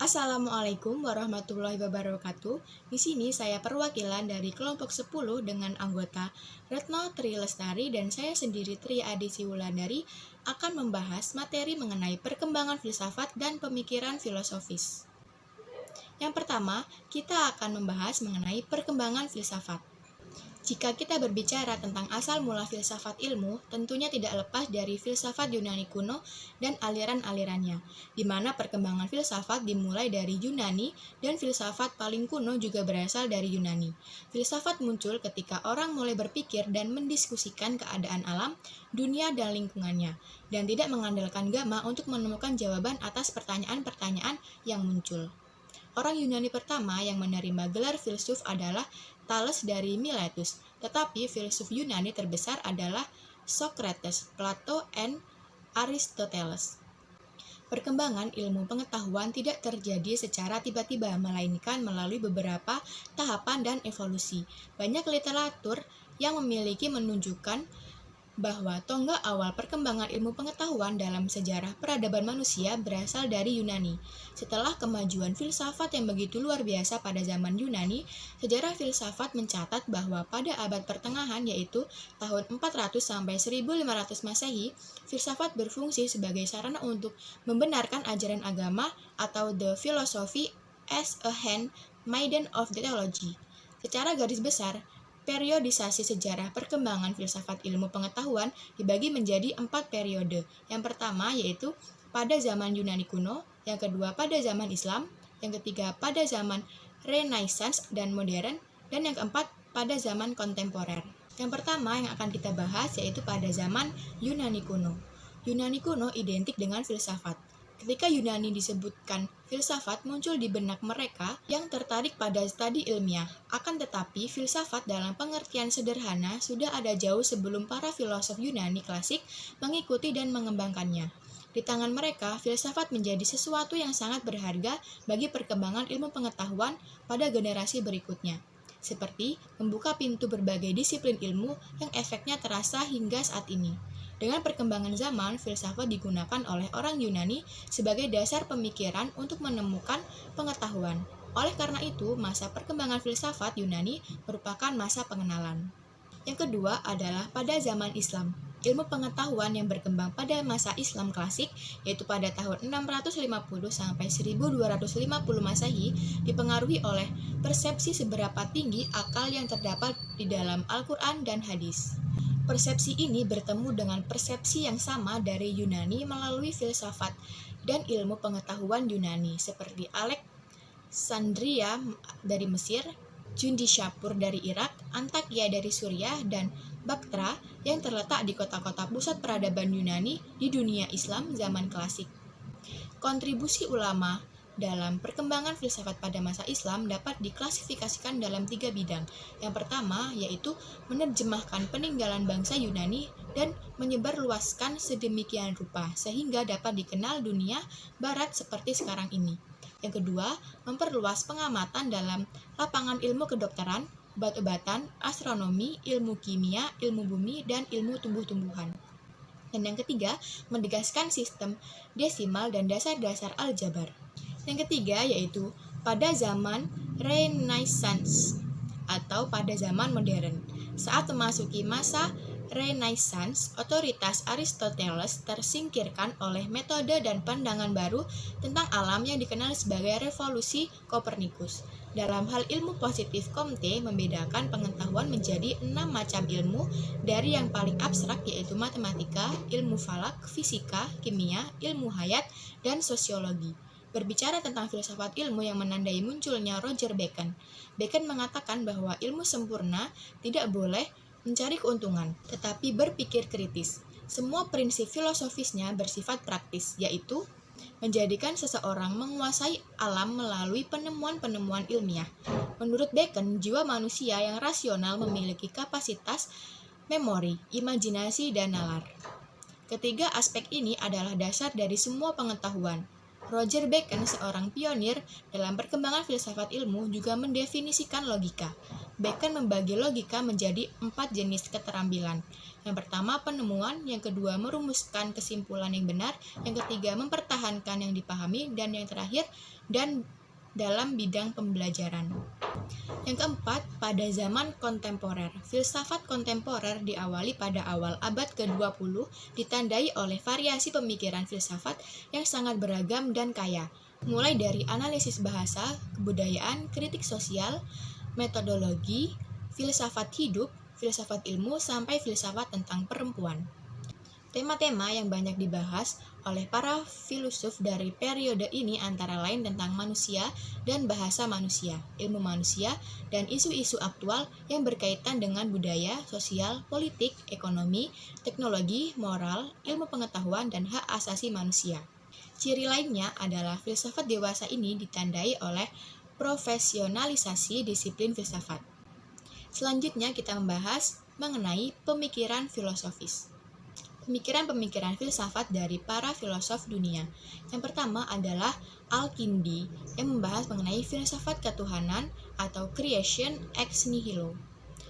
Assalamualaikum warahmatullahi wabarakatuh. Di sini saya perwakilan dari kelompok 10 dengan anggota Retno Tri Lestari dan saya sendiri Tri Adisi Wulandari akan membahas materi mengenai perkembangan filsafat dan pemikiran filosofis. Yang pertama, kita akan membahas mengenai perkembangan filsafat. Jika kita berbicara tentang asal mula filsafat ilmu, tentunya tidak lepas dari filsafat Yunani kuno dan aliran-alirannya, di mana perkembangan filsafat dimulai dari Yunani dan filsafat paling kuno juga berasal dari Yunani. Filsafat muncul ketika orang mulai berpikir dan mendiskusikan keadaan alam, dunia, dan lingkungannya, dan tidak mengandalkan gama untuk menemukan jawaban atas pertanyaan-pertanyaan yang muncul. Orang Yunani pertama yang menerima gelar filsuf adalah Thales dari Miletus, tetapi filsuf Yunani terbesar adalah Socrates, Plato, dan Aristoteles. Perkembangan ilmu pengetahuan tidak terjadi secara tiba-tiba, melainkan melalui beberapa tahapan dan evolusi. Banyak literatur yang memiliki menunjukkan bahwa tonggak awal perkembangan ilmu pengetahuan dalam sejarah peradaban manusia berasal dari Yunani. Setelah kemajuan filsafat yang begitu luar biasa pada zaman Yunani, sejarah filsafat mencatat bahwa pada abad pertengahan, yaitu tahun 400 sampai 1500 Masehi, filsafat berfungsi sebagai sarana untuk membenarkan ajaran agama atau the philosophy as a handmaiden of the theology. Secara garis besar, periodisasi sejarah perkembangan filsafat ilmu pengetahuan dibagi menjadi 4 periode. Yang pertama yaitu pada zaman Yunani kuno, yang kedua pada zaman Islam, yang ketiga pada zaman Renaissance dan modern, dan yang keempat pada zaman kontemporer. Yang pertama yang akan kita bahas yaitu pada zaman Yunani kuno. Yunani kuno identik dengan filsafat. Ketika Yunani disebutkan filsafat, muncul di benak mereka yang tertarik pada studi ilmiah. Akan tetapi, filsafat dalam pengertian sederhana sudah ada jauh sebelum para filosof Yunani klasik mengikuti dan mengembangkannya. Di tangan mereka, filsafat menjadi sesuatu yang sangat berharga bagi perkembangan ilmu pengetahuan pada generasi berikutnya, seperti membuka pintu berbagai disiplin ilmu yang efeknya terasa hingga saat ini. Dengan perkembangan zaman, filsafat digunakan oleh orang Yunani sebagai dasar pemikiran untuk menemukan pengetahuan. Oleh karena itu, masa perkembangan filsafat Yunani merupakan masa pengenalan. Yang kedua adalah pada zaman Islam. Ilmu pengetahuan yang berkembang pada masa Islam klasik, yaitu pada tahun 650 sampai 1250 Masehi, dipengaruhi oleh persepsi seberapa tinggi akal yang terdapat di dalam Al-Quran dan hadis. Persepsi ini bertemu dengan persepsi yang sama dari Yunani melalui filsafat dan ilmu pengetahuan Yunani, seperti Alexandria dari Mesir, Jundishapur dari Irak, Antakya dari Suriah, dan Baktra yang terletak di kota-kota pusat peradaban Yunani di dunia Islam zaman klasik. Kontribusi ulama dalam perkembangan filsafat pada masa Islam dapat diklasifikasikan dalam 3 bidang. Yang pertama yaitu menerjemahkan peninggalan bangsa Yunani dan menyebarluaskan sedemikian rupa sehingga dapat dikenal dunia barat seperti sekarang ini. Yang kedua, memperluas pengamatan dalam lapangan ilmu kedokteran, obat-obatan, astronomi, ilmu kimia, ilmu bumi, dan ilmu tumbuh-tumbuhan. Dan yang ketiga, menegaskan sistem desimal dan dasar-dasar aljabar. Yang ketiga yaitu pada zaman Renaissance atau pada zaman modern. Saat memasuki masa Renaissance, otoritas Aristoteles tersingkirkan oleh metode dan pandangan baru tentang alam yang dikenal sebagai revolusi Kopernikus. Dalam hal ilmu positif, Comte membedakan pengetahuan menjadi 6 macam ilmu, dari yang paling abstrak yaitu matematika, ilmu falak, fisika, kimia, ilmu hayat, dan sosiologi. Berbicara tentang filsafat ilmu yang menandai munculnya Roger Bacon. Bacon mengatakan bahwa ilmu sempurna tidak boleh mencari keuntungan, tetapi berpikir kritis. Semua prinsip filosofisnya bersifat praktis, yaitu menjadikan seseorang menguasai alam melalui penemuan-penemuan ilmiah. Menurut Bacon, jiwa manusia yang rasional memiliki kapasitas memori, imajinasi, dan nalar. Ketiga aspek ini adalah dasar dari semua pengetahuan. Roger Bacon, seorang pionir dalam perkembangan filsafat ilmu, juga mendefinisikan logika. Bacon membagi logika menjadi 4 jenis keterampilan. Yang pertama, penemuan. Yang kedua, merumuskan kesimpulan yang benar. Yang ketiga, mempertahankan yang dipahami. Dan yang terakhir, dalam bidang pembelajaran. Yang keempat, pada zaman kontemporer. Filsafat kontemporer diawali pada awal abad ke-20, ditandai oleh variasi pemikiran filsafat yang sangat beragam dan kaya, mulai dari analisis bahasa, kebudayaan, kritik sosial, metodologi, filsafat hidup, filsafat ilmu, sampai filsafat tentang perempuan. Tema-tema yang banyak dibahas oleh para filsuf dari periode ini antara lain tentang manusia dan bahasa manusia, ilmu manusia, dan isu-isu aktual yang berkaitan dengan budaya, sosial, politik, ekonomi, teknologi, moral, ilmu pengetahuan, dan hak asasi manusia. Ciri lainnya adalah filsafat dewasa ini ditandai oleh profesionalisasi disiplin filsafat. Selanjutnya kita membahas mengenai pemikiran filosofis. Pemikiran-pemikiran filsafat dari para filosof dunia. Yang pertama adalah Al-Kindi yang membahas mengenai filsafat ketuhanan atau creation ex nihilo.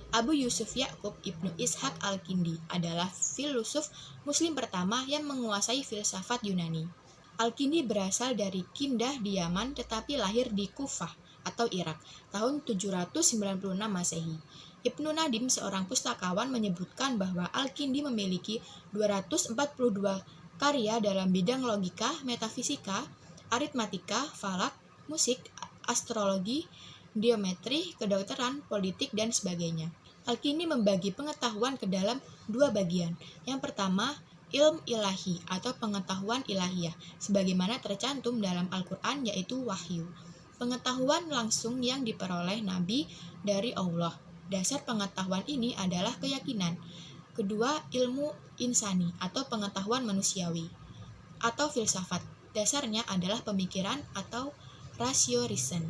Abu Yusuf Ya'qub Ibnu Ishaq Al-Kindi adalah filsuf muslim pertama yang menguasai filsafat Yunani. Al-Kindi berasal dari Kindah di Yaman tetapi lahir di Kufah atau Irak tahun 796 Masehi. Ibnu Nadim, seorang pustakawan, menyebutkan bahwa Al-Kindi memiliki 242 karya dalam bidang logika, metafisika, aritmatika, falak, musik, astrologi, geometri, kedokteran, politik, dan sebagainya. Al-Kindi membagi pengetahuan ke dalam 2 bagian. Yang pertama, ilmu ilahi atau pengetahuan ilahiyah, sebagaimana tercantum dalam Al-Quran, yaitu wahyu. Pengetahuan langsung yang diperoleh Nabi dari Allah. Dasar pengetahuan ini adalah keyakinan. Kedua, ilmu insani atau pengetahuan manusiawi atau filsafat. Dasarnya adalah pemikiran atau ratio reason.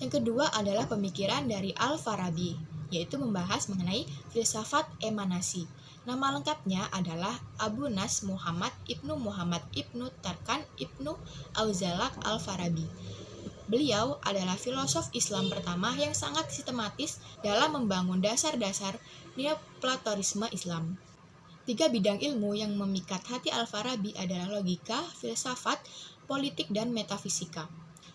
Yang kedua adalah pemikiran dari Al-Farabi, yaitu membahas mengenai filsafat emanasi. Nama lengkapnya adalah Abu Nas Muhammad Ibnu Tarkan Ibnu Auzalak Al-Farabi. Beliau adalah filosof Islam pertama yang sangat sistematis dalam membangun dasar-dasar Neoplatonisme Islam. 3 bidang ilmu yang memikat hati Al-Farabi adalah logika, filsafat, politik, dan metafisika.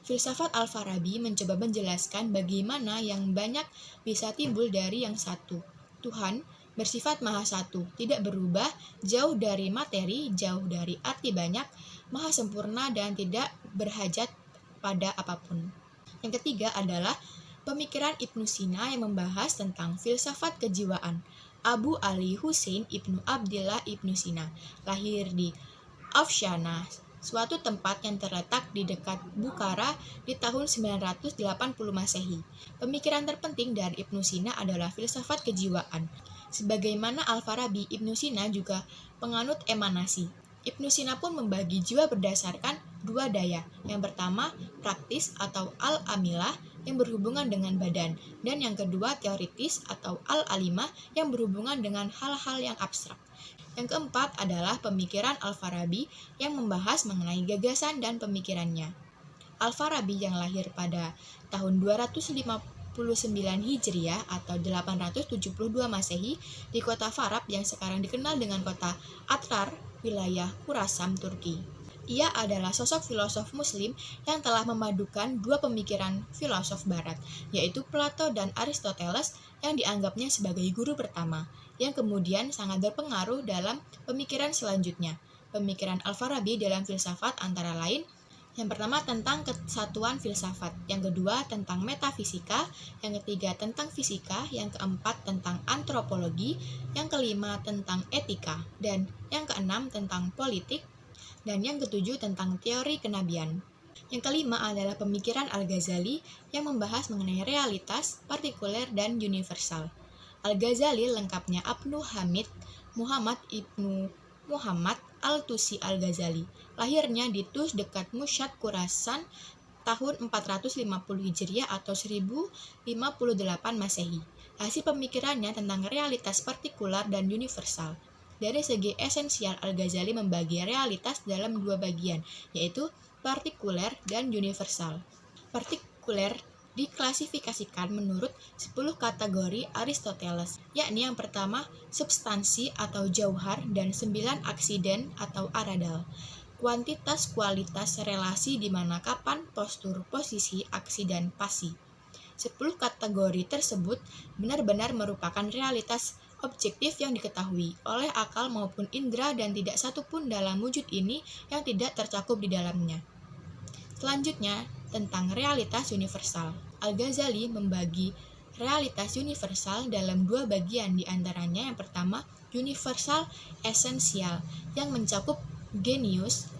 Filsafat Al-Farabi mencoba menjelaskan bagaimana yang banyak bisa timbul dari yang satu. Tuhan bersifat maha satu, tidak berubah, jauh dari materi, jauh dari arti banyak, maha sempurna dan tidak berhajat pada apapun. Yang ketiga adalah pemikiran Ibnu Sina yang membahas tentang filsafat kejiwaan. Abu Ali Hussein Ibnu Abdillah Ibnu Sina lahir di Afshana, suatu tempat yang terletak di dekat Bukhara di tahun 980 Masehi. Pemikiran terpenting dari Ibnu Sina adalah filsafat kejiwaan. Sebagaimana Al-Farabi, Ibnu Sina juga penganut emanasi. Ibnu Sina pun membagi jiwa berdasarkan 2 daya. Yang pertama, praktis atau al-amilah yang berhubungan dengan badan, dan yang kedua, teoritis atau al-alimah yang berhubungan dengan hal-hal yang abstrak. Yang keempat adalah pemikiran Al-Farabi yang membahas mengenai gagasan dan pemikirannya. Al-Farabi yang lahir pada tahun 259 Hijriah atau 872 Masehi di kota Farab yang sekarang dikenal dengan kota Atrar, wilayah Khurasan, Turki. Ia adalah sosok filosof muslim yang telah memadukan 2 pemikiran filosof barat, yaitu Plato dan Aristoteles yang dianggapnya sebagai guru pertama, yang kemudian sangat berpengaruh dalam pemikiran selanjutnya. Pemikiran Al-Farabi dalam filsafat antara lain, yang pertama tentang kesatuan filsafat, yang kedua tentang metafisika, yang ketiga tentang fisika, yang keempat tentang antropologi, yang kelima tentang etika, dan yang keenam tentang politik, dan yang ketujuh tentang teori kenabian. Yang kelima adalah pemikiran Al-Ghazali yang membahas mengenai realitas, partikuler, dan universal. Al-Ghazali lengkapnya Abnu Hamid Muhammad Ibnu Muhammad Al-Tusi Al-Ghazali. Lahirnya di Tus dekat Mushad, Khurasan tahun 450 Hijriah atau 1058 Masehi. Hasil pemikirannya tentang realitas partikular dan universal. Dari segi esensial, Al-Ghazali membagi realitas dalam 2 bagian, yaitu partikuler, dan universal. Partikuler diklasifikasikan menurut 10 kategori Aristoteles, yakni yang pertama substansi atau jauhar dan 9 aksiden atau aradal. Kuantitas, kualitas, relasi di mana, kapan, postur, posisi, aksi, dan pasi. 10 kategori tersebut benar-benar merupakan realitas objektif yang diketahui oleh akal maupun indera dan tidak satu pun dalam wujud ini yang tidak tercakup di dalamnya. Selanjutnya, tentang realitas universal. Al-Ghazali membagi realitas universal dalam dua bagian, di antaranya yang pertama, universal esensial yang mencakup genius,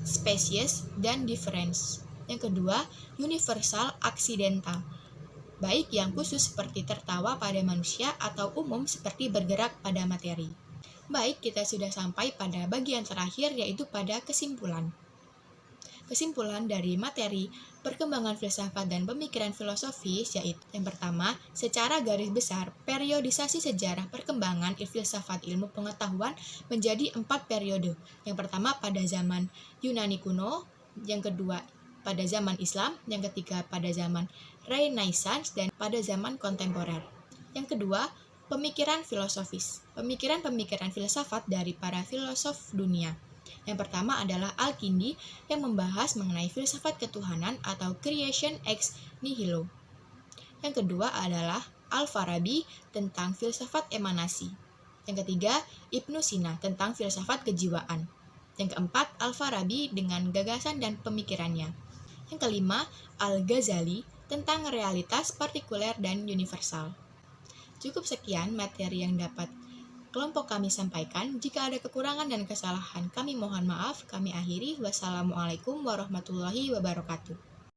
spesies, dan difference. Yang kedua, universal aksidental, baik yang khusus seperti tertawa pada manusia atau umum seperti bergerak pada materi. Baik, kita sudah sampai pada bagian terakhir, yaitu pada kesimpulan. Kesimpulan dari materi perkembangan filsafat dan pemikiran filosofis yaitu yang pertama, secara garis besar, periodisasi sejarah perkembangan filsafat ilmu pengetahuan menjadi 4 periode. Yang pertama pada zaman Yunani kuno, yang kedua pada zaman Islam, yang ketiga pada zaman Renaissance, dan pada zaman kontemporer. Yang kedua, pemikiran filosofis. Pemikiran-pemikiran filsafat dari para filosof dunia. Yang pertama adalah Al-Kindi yang membahas mengenai filsafat ketuhanan atau creation ex nihilo. Yang kedua adalah Al-Farabi tentang filsafat emanasi. Yang ketiga, Ibnu Sina tentang filsafat kejiwaan. Yang keempat, Al-Farabi dengan gagasan dan pemikirannya. Yang kelima, Al-Ghazali tentang realitas partikuler dan universal. Cukup sekian materi yang dapat kelompok kami sampaikan. Jika ada kekurangan dan kesalahan, kami mohon maaf. Kami akhiri. Wassalamualaikum warahmatullahi wabarakatuh.